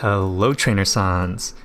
Hello trainer-sans!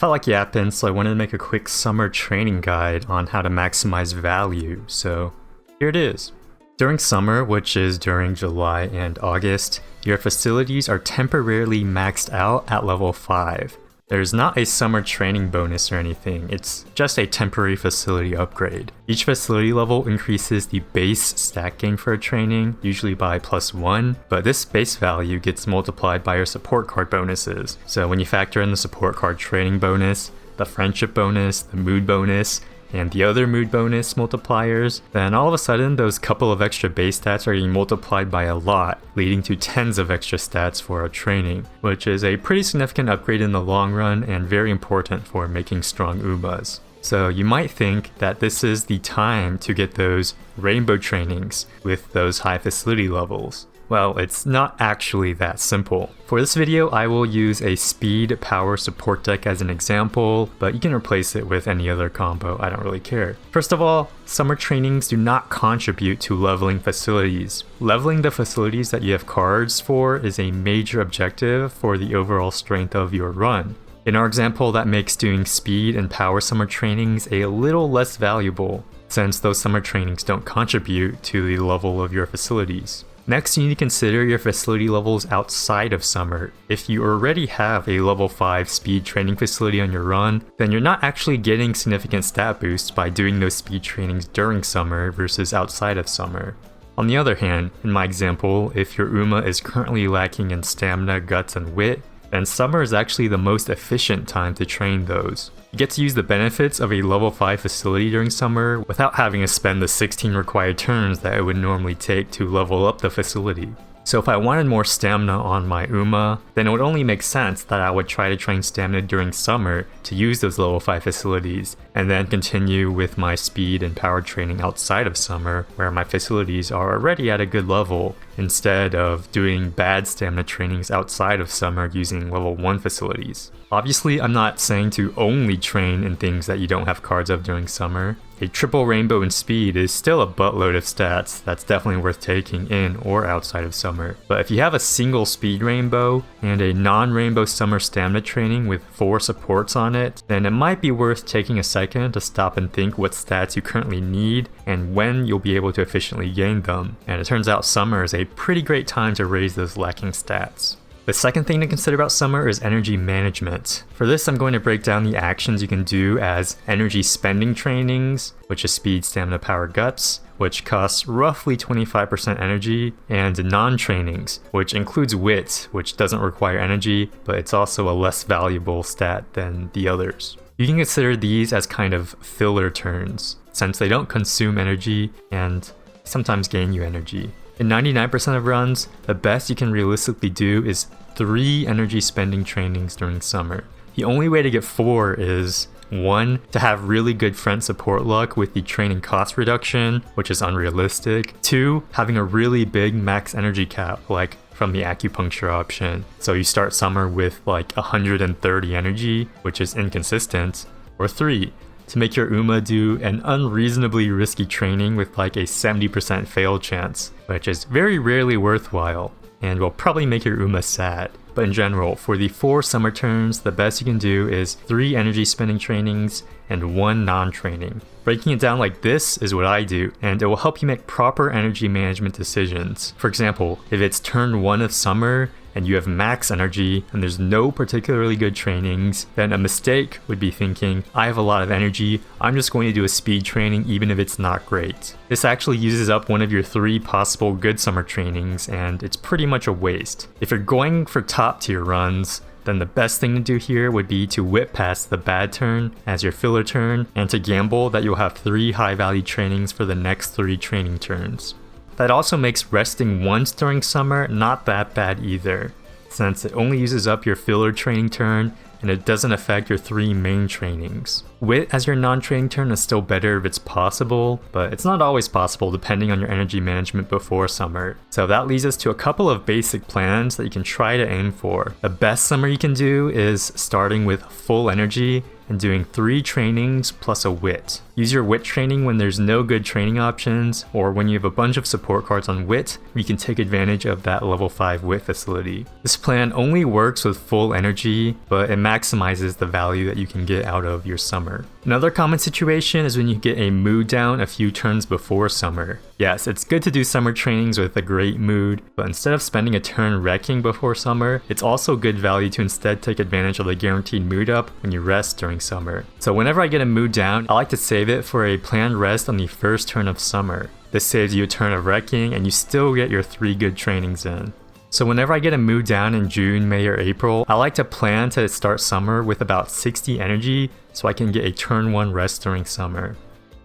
Felt like yapping, so I wanted to make a quick summer training guide on how to maximize value, so here it is. During summer, which is during July and August, your facilities are temporarily maxed out at level 5. There's not a summer training bonus or anything, it's just a temporary facility upgrade. Each facility level increases the base stat gain for a training, usually by +1, but this base value gets multiplied by your support card bonuses. So when you factor in the support card training bonus, the friendship bonus, the mood bonus, and the other mood bonus multipliers, then all of a sudden those couple of extra base stats are getting multiplied by a lot, leading to tens of extra stats for a training, which is a pretty significant upgrade in the long run and very important for making strong Umas. So you might think that this is the time to get those rainbow trainings with those high facility levels. Well, it's not actually that simple. For this video, I will use a speed power support deck as an example, but you can replace it with any other combo, I don't really care. First of all, summer trainings do not contribute to leveling facilities. Leveling the facilities that you have cards for is a major objective for the overall strength of your run. In our example, that makes doing speed and power summer trainings a little less valuable, since those summer trainings don't contribute to the level of your facilities. Next, you need to consider your facility levels outside of summer. If you already have a level 5 speed training facility on your run, then you're not actually getting significant stat boosts by doing those speed trainings during summer versus outside of summer. On the other hand, in my example, if your Uma is currently lacking in stamina, guts, and wit, then summer is actually the most efficient time to train those. You get to use the benefits of a level 5 facility during summer without having to spend the 16 required turns that it would normally take to level up the facility. So if I wanted more stamina on my Uma, then it would only make sense that I would try to train stamina during summer to use those level 5 facilities, and then continue with my speed and power training outside of summer where my facilities are already at a good level, instead of doing bad stamina trainings outside of summer using level 1 facilities. Obviously, I'm not saying to only train in things that you don't have cards of during summer. A triple rainbow in speed is still a buttload of stats that's definitely worth taking in or outside of summer. But if you have a single speed rainbow and a non-rainbow summer stamina training with 4 supports on it, then it might be worth taking a second to stop and think what stats you currently need and when you'll be able to efficiently gain them. And it turns out summer is a pretty great time to raise those lacking stats. The second thing to consider about summer is energy management. For this, I'm going to break down the actions you can do as energy spending trainings, which is speed, stamina, power, guts, which costs roughly 25% energy, and non-trainings, which includes wit, which doesn't require energy, but it's also a less valuable stat than the others. You can consider these as kind of filler turns, since they don't consume energy and sometimes gain you energy. In 99% of runs, the best you can realistically do is 3 energy spending trainings during summer. The only way to get 4 is 1. To have really good friend support luck with the training cost reduction, which is unrealistic. 2. Having a really big max energy cap, like from the acupuncture option. So you start summer with like 130 energy, which is inconsistent. Or 3. To make your Uma do an unreasonably risky training with like a 70% fail chance, which is very rarely worthwhile, and will probably make your Uma sad. But in general, for the 4 summer turns, the best you can do is 3 energy spending trainings and 1 non-training. Breaking it down like this is what I do, and it will help you make proper energy management decisions. For example, if it's turn 1 of summer, and you have max energy and there's no particularly good trainings, then a mistake would be thinking, I have a lot of energy, I'm just going to do a speed training even if it's not great. This actually uses up one of your 3 possible good summer trainings, and it's pretty much a waste. If you're going for top tier runs, then the best thing to do here would be to whip past the bad turn as your filler turn, and to gamble that you'll have 3 high value trainings for the next 3 training turns. That also makes resting once during summer not that bad either, since it only uses up your filler training turn and it doesn't affect your 3 main trainings. Wit as your non-training turn is still better if it's possible, but it's not always possible depending on your energy management before summer. So that leads us to a couple of basic plans that you can try to aim for. The best summer you can do is starting with full energy and doing 3 trainings plus a wit. Use your wit training when there's no good training options, or when you have a bunch of support cards on wit, you can take advantage of that level 5 wit facility. This plan only works with full energy, but it maximizes the value that you can get out of your summer. Another common situation is when you get a mood down a few turns before summer. Yes, it's good to do summer trainings with a great mood, but instead of spending a turn wrecking before summer, it's also good value to instead take advantage of the guaranteed mood up when you rest during summer. So whenever I get a mood down, I like to save it for a planned rest on the first turn of summer. This saves you a turn of wrecking and you still get your 3 good trainings in. So whenever I get a mood down in June, May, or April, I like to plan to start summer with about 60 energy so I can get a turn 1 rest during summer.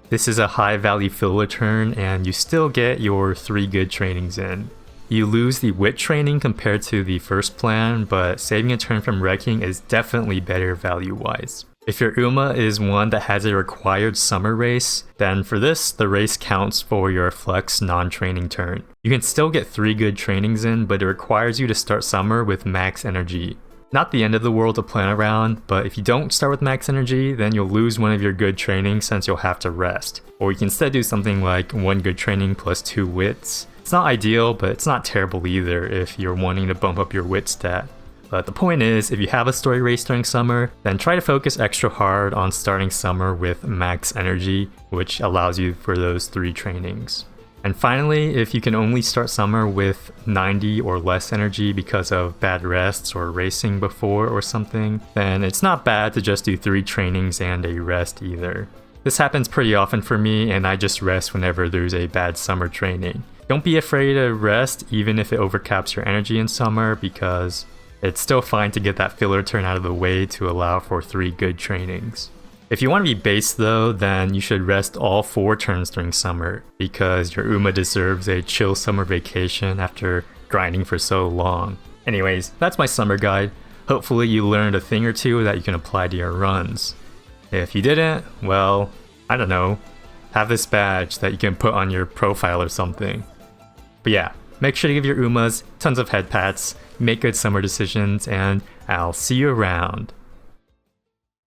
This is a high value filler turn and you still get your 3 good trainings in. You lose the wit training compared to the first plan, but saving a turn from wrecking is definitely better value wise. If your Uma is one that has a required summer race, then for this, the race counts for your flex non-training turn. You can still get 3 good trainings in, but it requires you to start summer with max energy. Not the end of the world to plan around, but if you don't start with max energy, then you'll lose one of your good trainings since you'll have to rest. Or you can instead do something like 1 good training plus 2 wits. It's not ideal, but it's not terrible either if you're wanting to bump up your wit stat. But the point is, if you have a story race during summer, then try to focus extra hard on starting summer with max energy, which allows you for those 3 trainings. And finally, if you can only start summer with 90 or less energy because of bad rests or racing before or something, then it's not bad to just do 3 trainings and a rest either. This happens pretty often for me, and I just rest whenever there's a bad summer training. Don't be afraid to rest even if it overcaps your energy in summer, because it's still fine to get that filler turn out of the way to allow for 3 good trainings. If you want to be base though, then you should rest all 4 turns during summer, because your Uma deserves a chill summer vacation after grinding for so long. Anyways, that's my summer guide. Hopefully you learned a thing or 2 that you can apply to your runs. If you didn't, well, I don't know, have this badge that you can put on your profile or something. But yeah, make sure to give your Umas tons of head pats, make good summer decisions, and I'll see you around.